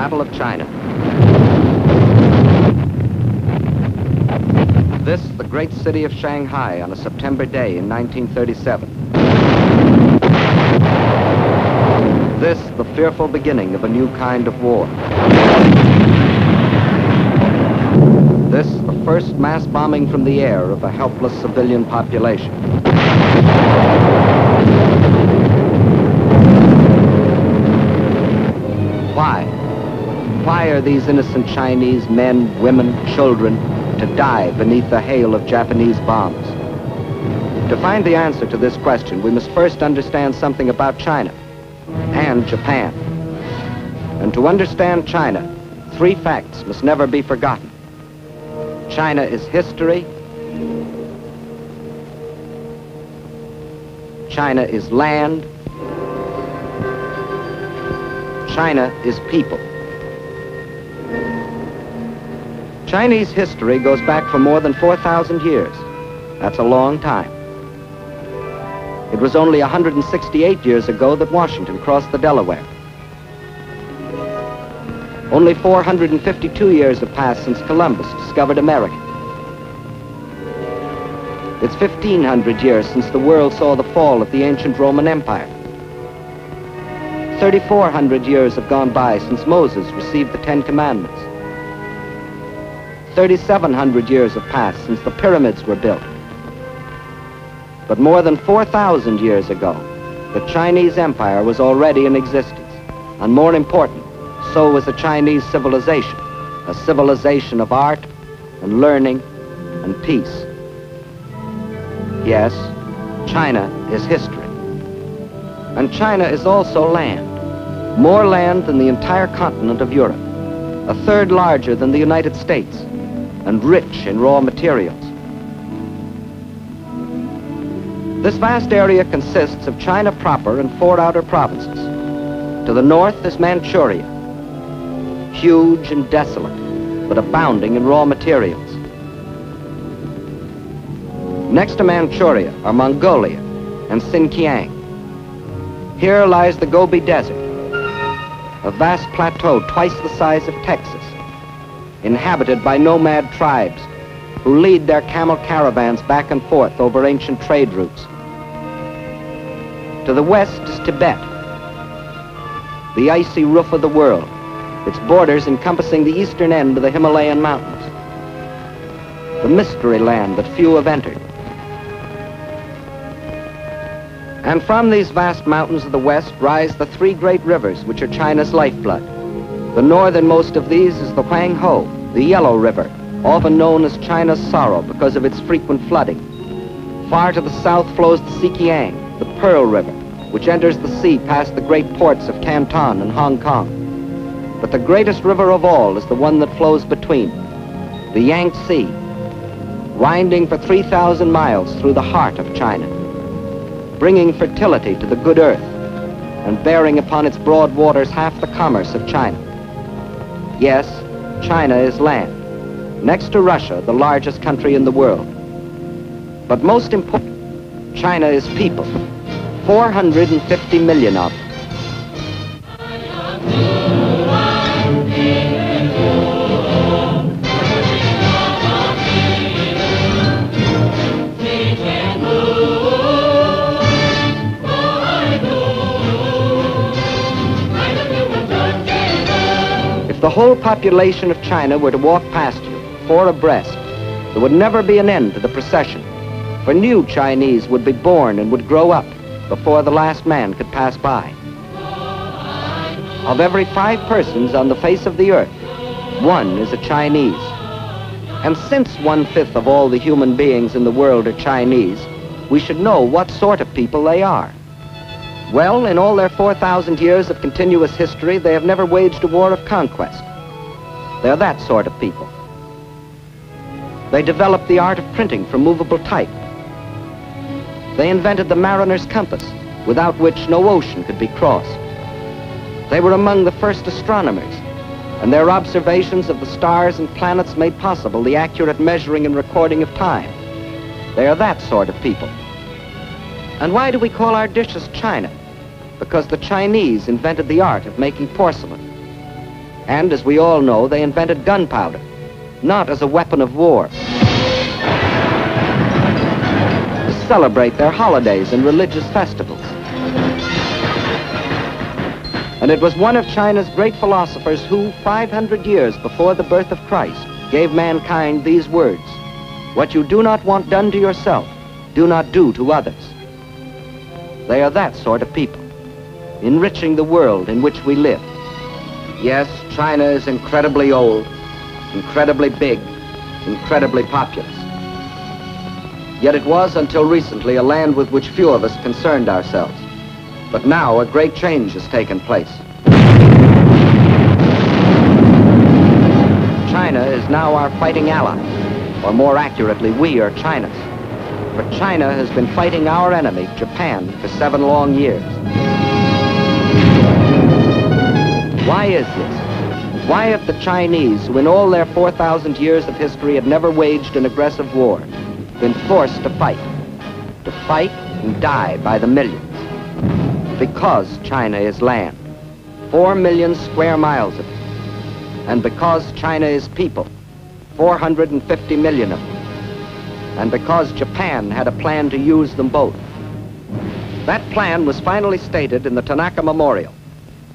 Battle of China. This, the great city of Shanghai on a September day in 1937. This, the fearful beginning of a new kind of war. This, the first mass bombing from the air of a helpless civilian population. Why? Why are these innocent Chinese men, women, children to die beneath the hail of Japanese bombs? To find the answer to this question, we must first understand something about China and Japan. And to understand China, three facts must never be forgotten. China is history. China is land. China is people. Chinese history goes back for more than 4,000 years. That's a long time. It was only 168 years ago that Washington crossed the Delaware. Only 452 years have passed since Columbus discovered America. It's 1,500 years since the world saw the fall of the ancient Roman Empire. 3,400 years have gone by since Moses received the Ten Commandments. 3,700 years have passed since the pyramids were built. But more than 4,000 years ago, the Chinese Empire was already in existence. And more important, so was the Chinese civilization, a civilization of art and learning and peace. Yes, China is history. And China is also land. More land than the entire continent of Europe, a third larger than the United States, and rich in raw materials. This vast area consists of China proper and 4 outer provinces. To the north is Manchuria, huge and desolate, but abounding in raw materials. Next to Manchuria are Mongolia and Xinjiang. Here lies the Gobi Desert, a vast plateau twice the size of Texas, inhabited by nomad tribes who lead their camel caravans back and forth over ancient trade routes. To the west is Tibet, the icy roof of the world, its borders encompassing the eastern end of the Himalayan mountains, the mystery land that few have entered. And from these vast mountains of the west rise the 3 great rivers which are China's lifeblood. The northernmost of these is the Huanghe, the Yellow River, often known as China's sorrow because of its frequent flooding. Far to the south flows the Sikiang, the Pearl River, which enters the sea past the great ports of Canton and Hong Kong. But the greatest river of all is the one that flows between, the Yangtze, winding for 3,000 miles through the heart of China, bringing fertility to the good earth and bearing upon its broad waters half the commerce of China. Yes, China is land, next to Russia, the largest country in the world. But most important, China is people, 450 million of them. If the whole population of China were to walk past you, 4 abreast, there would never be an end to the procession, for new Chinese would be born and would grow up before the last man could pass by. Of every 5 persons on the face of the earth, 1 is a Chinese. And since 1/5 of all the human beings in the world are Chinese, we should know what sort of people they are. Well, in all their 4,000 years of continuous history, they have never waged a war of conquest. They're that sort of people. They developed the art of printing from movable type. They invented the mariner's compass, without which no ocean could be crossed. They were among the first astronomers, and their observations of the stars and planets made possible the accurate measuring and recording of time. They are that sort of people. And why do we call our dishes China? Because the Chinese invented the art of making porcelain. And as we all know, they invented gunpowder, not as a weapon of war, to celebrate their holidays and religious festivals. And it was one of China's great philosophers who, 500 years before the birth of Christ, gave mankind these words: "What you do not want done to yourself, do not do to others." They are that sort of people, enriching the world in which we live. Yes, China is incredibly old, incredibly big, incredibly populous. Yet it was, until recently, a land with which few of us concerned ourselves. But now a great change has taken place. China is now our fighting ally, or more accurately, we are China's. For China has been fighting our enemy, Japan, for 7 long years. Why is this? Why have the Chinese, who in all their 4,000 years of history had never waged an aggressive war, been forced to fight and die by the millions? Because China is land, 4 million square miles of it. And because China is people, 450 million of them. And because Japan had a plan to use them both. That plan was finally stated in the Tanaka Memorial,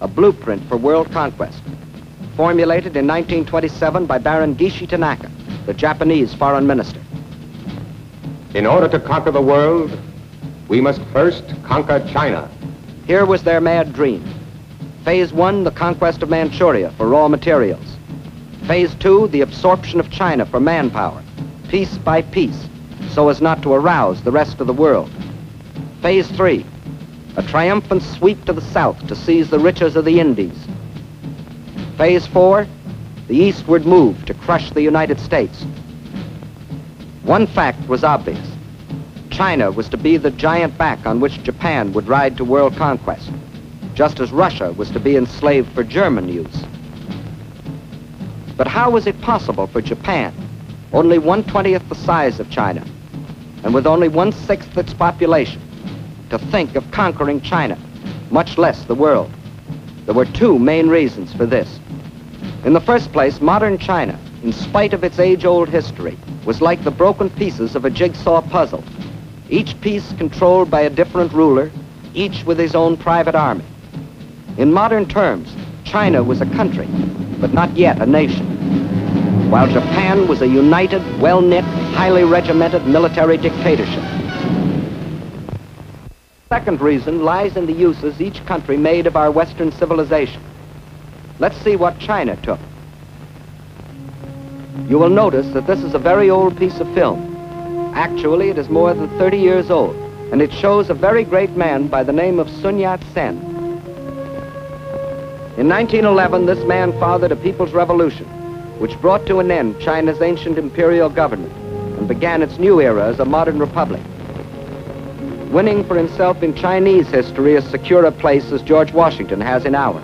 a blueprint for world conquest, formulated in 1927 by Baron Gishi Tanaka, the Japanese foreign minister. In order to conquer the world, we must first conquer China. Here was their mad dream. Phase 1, the conquest of Manchuria for raw materials. Phase 2, the absorption of China for manpower, piece by piece, so as not to arouse the rest of the world. Phase 3, a triumphant sweep to the south to seize the riches of the Indies. Phase 4, the eastward move to crush the United States. One fact was obvious. China was to be the giant back on which Japan would ride to world conquest, just as Russia was to be enslaved for German use. But how was it possible for Japan, only 1/20th the size of China, and with only 1/6 its population, to think of conquering China, much less the world? There were 2 main reasons for this. In the first place, modern China, in spite of its age-old history, was like the broken pieces of a jigsaw puzzle, each piece controlled by a different ruler, each with his own private army. In modern terms, China was a country, but not yet a nation, while Japan was a united, well-knit, highly regimented military dictatorship. The second reason lies in the uses each country made of our Western civilization. Let's see what China took. You will notice that this is a very old piece of film. Actually, it is more than 30 years old, and it shows a very great man by the name of Sun Yat-sen. In 1911, this man fathered a people's revolution, which brought to an end China's ancient imperial government and began its new era as a modern republic, winning for himself in Chinese history as secure a place as George Washington has in ours.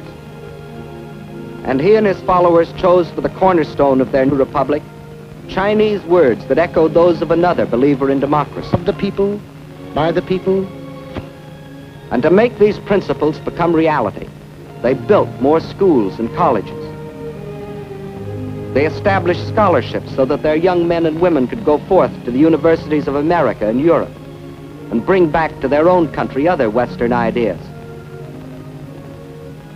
And he and his followers chose for the cornerstone of their new republic Chinese words that echoed those of another believer in democracy. Of the people, by the people. And to make these principles become reality, they built more schools and colleges. They established scholarships so that their young men and women could go forth to the universities of America and Europe and bring back to their own country other Western ideas.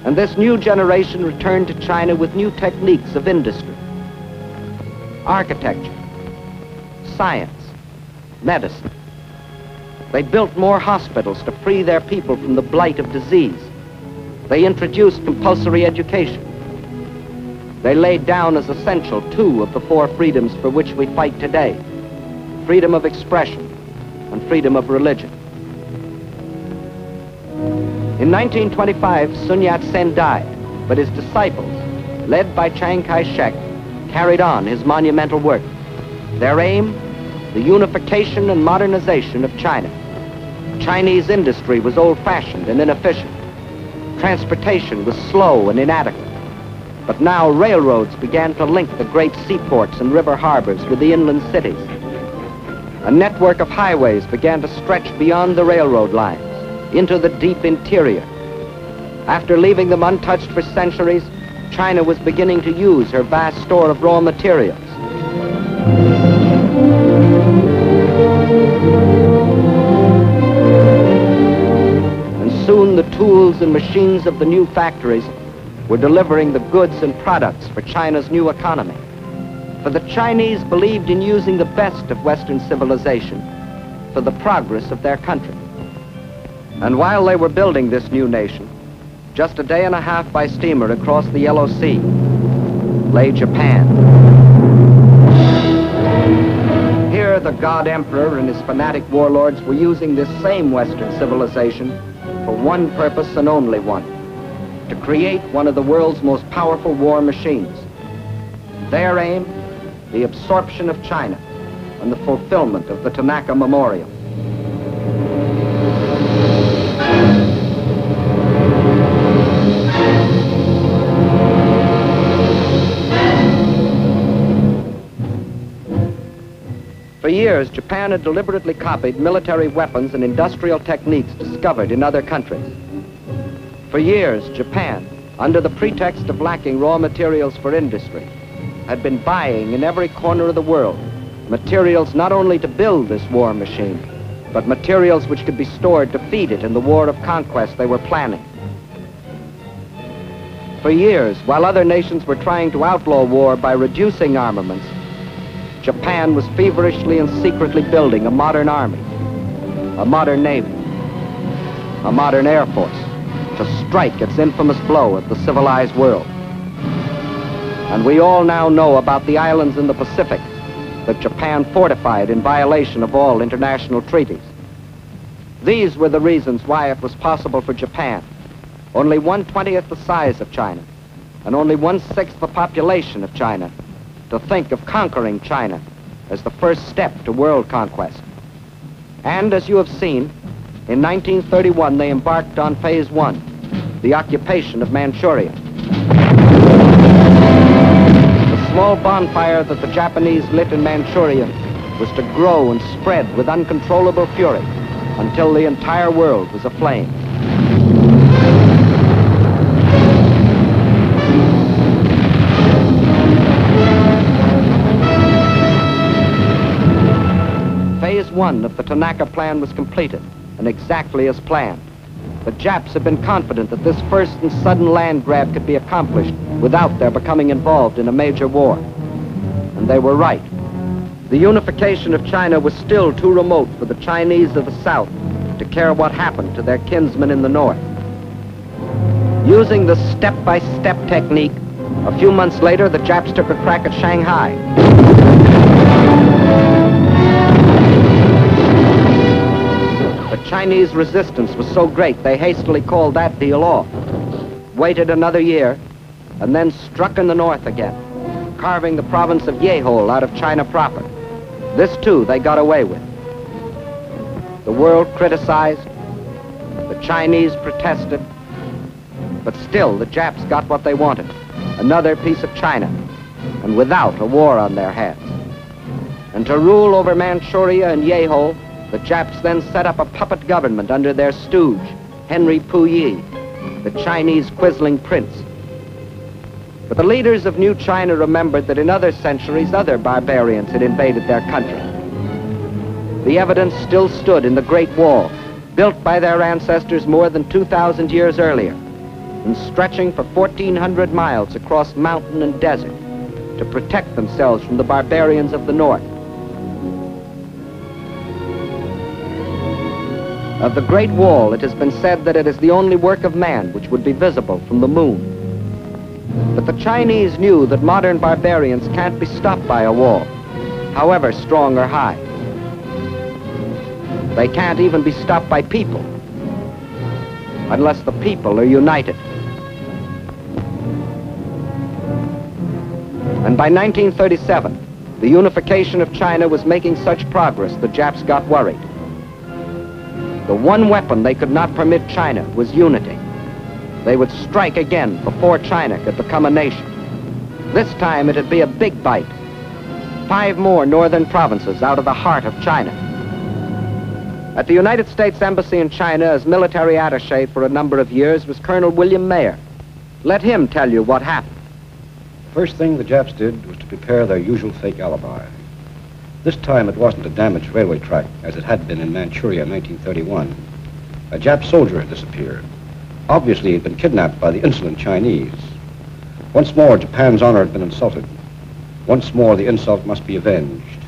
And this new generation returned to China with new techniques of industry, architecture, science, medicine. They built more hospitals to free their people from the blight of disease. They introduced compulsory education. They laid down as essential 2 of the 4 freedoms for which we fight today: freedom of expression and freedom of religion. In 1925, Sun Yat-sen died, but his disciples, led by Chiang Kai-shek, carried on his monumental work. Their aim, the unification and modernization of China. Chinese industry was old-fashioned and inefficient. Transportation was slow and inadequate. But now railroads began to link the great seaports and river harbors with the inland cities. A network of highways began to stretch beyond the railroad lines into the deep interior. After leaving them untouched for centuries, China was beginning to use her vast store of raw materials. And soon the tools and machines of the new factories were delivering the goods and products for China's new economy. For the Chinese believed in using the best of Western civilization for the progress of their country. And while they were building this new nation, just a day and a half by steamer across the Yellow Sea, lay Japan. Here the God Emperor and his fanatic warlords were using this same Western civilization for one purpose and only one: to create one of the world's most powerful war machines. Their aim, the absorption of China and the fulfillment of the Tanaka Memorial. For years, Japan had deliberately copied military weapons and industrial techniques discovered in other countries. For years, Japan, under the pretext of lacking raw materials for industry, had been buying in every corner of the world materials not only to build this war machine, but materials which could be stored to feed it in the war of conquest they were planning. For years, while other nations were trying to outlaw war by reducing armaments, Japan was feverishly and secretly building a modern army, a modern navy, a modern air force to strike its infamous blow at the civilized world. And we all now know about the islands in the Pacific that Japan fortified in violation of all international treaties. These were the reasons why it was possible for Japan, only 1/20th the size of China, and only 1/6 the population of China, to think of conquering China as the first step to world conquest. And as you have seen, in 1931 they embarked on Phase 1, the occupation of Manchuria. The small bonfire that the Japanese lit in Manchuria was to grow and spread with uncontrollable fury until the entire world was aflame. Phase 1 of the Tanaka Plan was completed, and exactly as planned. The Japs had been confident that this first and sudden land grab could be accomplished without their becoming involved in a major war. And they were right. The unification of China was still too remote for the Chinese of the South to care what happened to their kinsmen in the North. Using the step-by-step technique, a few months later, the Japs took a crack at Shanghai. The Chinese resistance was so great they hastily called that deal off, waited another year, and then struck in the north again, carving the province of Yehol out of China proper. This too they got away with. The world criticized, the Chinese protested, but still the Japs got what they wanted, another piece of China, and without a war on their hands. And to rule over Manchuria and Yehol, the Japs then set up a puppet government under their stooge, Henry Puyi, the Chinese quisling prince. But the leaders of New China remembered that in other centuries, other barbarians had invaded their country. The evidence still stood in the Great Wall, built by their ancestors more than 2,000 years earlier, and stretching for 1,400 miles across mountain and desert to protect themselves from the barbarians of the north. Of the Great Wall, it has been said that it is the only work of man which would be visible from the moon. But the Chinese knew that modern barbarians can't be stopped by a wall, however strong or high. They can't even be stopped by people, unless the people are united. And by 1937, the unification of China was making such progress the Japs got worried. The one weapon they could not permit China was unity. They would strike again before China could become a nation. This time it'd be a big bite. 5 more northern provinces out of the heart of China. At the United States Embassy in China as military attaché for a number of years was Colonel William Mayer. Let him tell you what happened. first thing the Japs did was to prepare their usual fake alibi. This time it wasn't a damaged railway track, as it had been in Manchuria in 1931. A Jap soldier had disappeared. Obviously, he'd been kidnapped by the insolent Chinese. Once more, Japan's honor had been insulted. Once more, the insult must be avenged.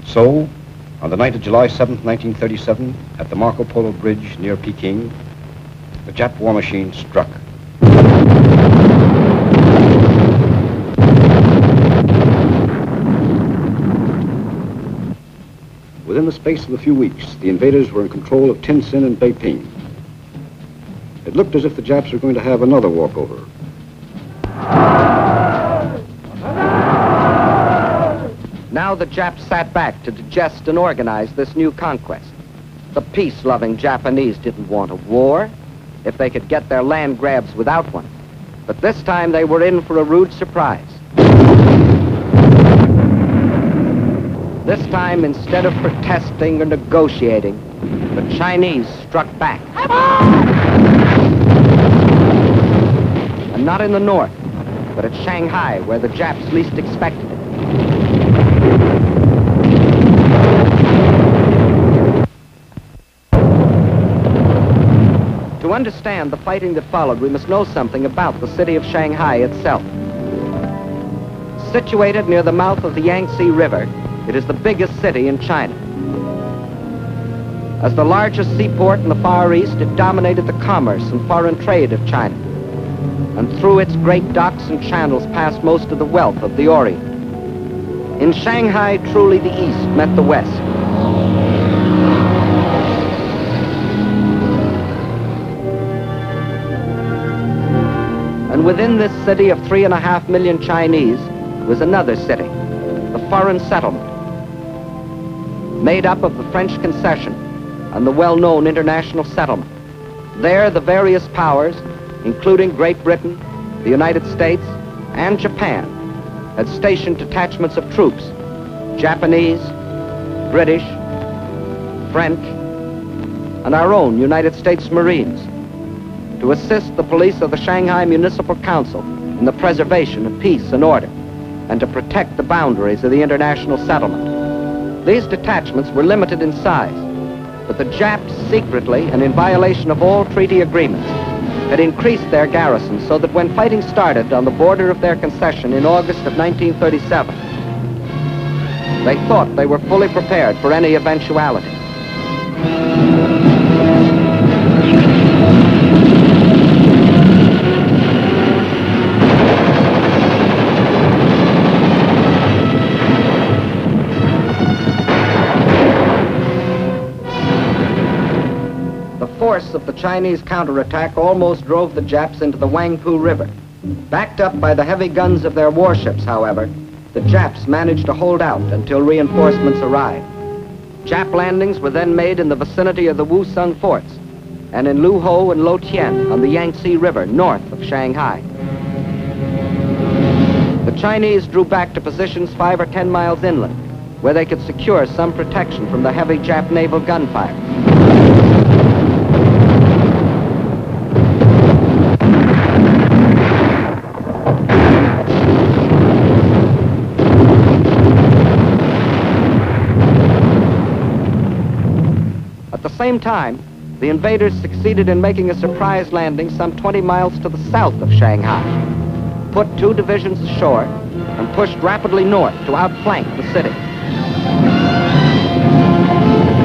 So, on the night of July 7th, 1937, at the Marco Polo Bridge near Peking, the Jap war machine struck. Within the space of a few weeks, the invaders were in control of Tientsin and Beiping. It looked as if the Japs were going to have another walkover. Now the Japs sat back to digest and organize this new conquest. The peace-loving Japanese didn't want a war if they could get their land grabs without one. But this time they were in for a rude surprise. This time, instead of protesting or negotiating, the Chinese struck back. And not in the north, but at Shanghai, where the Japs least expected it. To understand the fighting that followed, we must know something about the city of Shanghai itself. Situated near the mouth of the Yangtze River, it is the biggest city in China. As the largest seaport in the Far East, it dominated the commerce and foreign trade of China. And through its great docks and channels passed most of the wealth of the Orient. In Shanghai, truly the East met the West. And within this city of 3.5 million Chinese was another city, the foreign settlement, made up of the French concession and the well-known international settlement. There, the various powers, including Great Britain, the United States, and Japan, had stationed detachments of troops, Japanese, British, French, and our own United States Marines, to assist the police of the Shanghai Municipal Council in the preservation of peace and order, and to protect the boundaries of the international settlement. These detachments were limited in size, but the Japs secretly, and in violation of all treaty agreements, had increased their garrison so that when fighting started on the border of their concession in August of 1937, they thought they were fully prepared for any eventuality. The force of the Chinese counterattack almost drove the Japs into the Wangpu River. Backed up by the heavy guns of their warships, however, the Japs managed to hold out until reinforcements arrived. Jap landings were then made in the vicinity of the Wusong forts and in Luho and Lotien on the Yangtze River north of Shanghai. The Chinese drew back to positions 5 or 10 miles inland, where they could secure some protection from the heavy Jap naval gunfire. At the same time, the invaders succeeded in making a surprise landing some 20 miles to the south of Shanghai, put 2 divisions ashore, and pushed rapidly north to outflank the city.